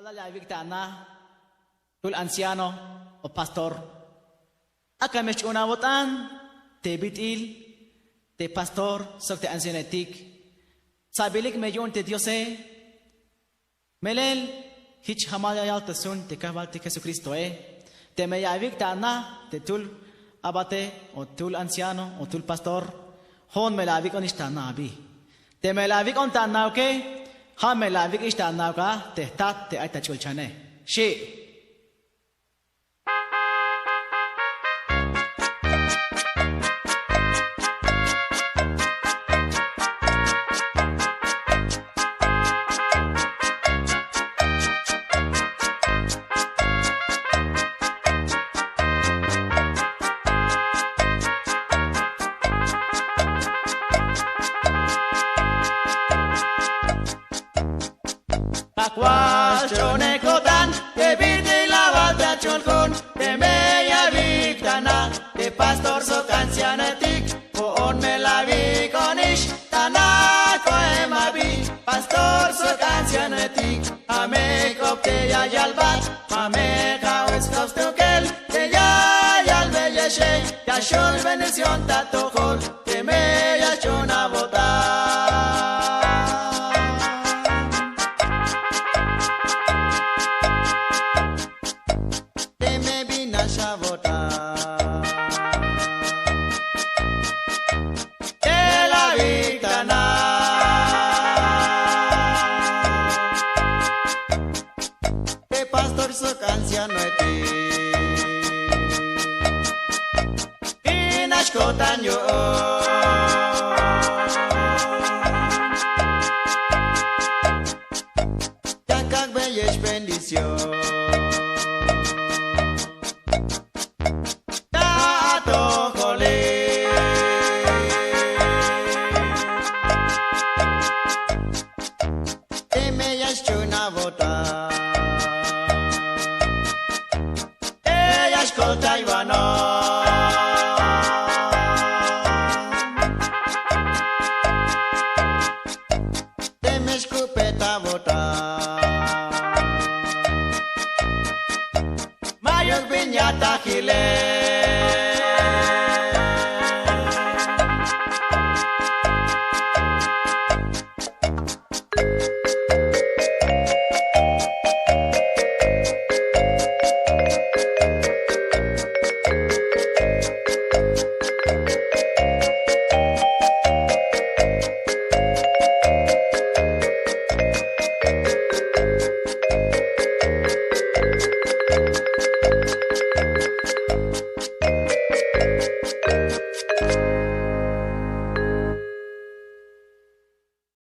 Mala la victana, tul anciano o pastor. Akamesh una botan, te bitil, te pastor, sok te ancianetik. Sabilik meyon te diose. Melel, hich hamaya yal te sun te kabal te Jesucristo Te me ya victana, te tul abate o tul anciano o tul pastor. Hon me la vic on istana abi. Te me la vic on tana, okay? Ha me la vic istana ka, te tat te aita chulchane. She. Chone kotan, te bide la balda cholkon, te meya victana, te pastor so cancianetik, on me la viconish, tana koemabi, pastor so cancianetik, ame kopte ya yalbat, ame kawes kopstukel, te ya yalbeyeshe, ya shol bendición tatokol, te meya chona botan. Pastor so canciano ti Inash kotanyo Yakak beyesh bendición Tato kole Te me yash chuna vota Escolta Ivano Te me escupeta bota Mayos viñata gile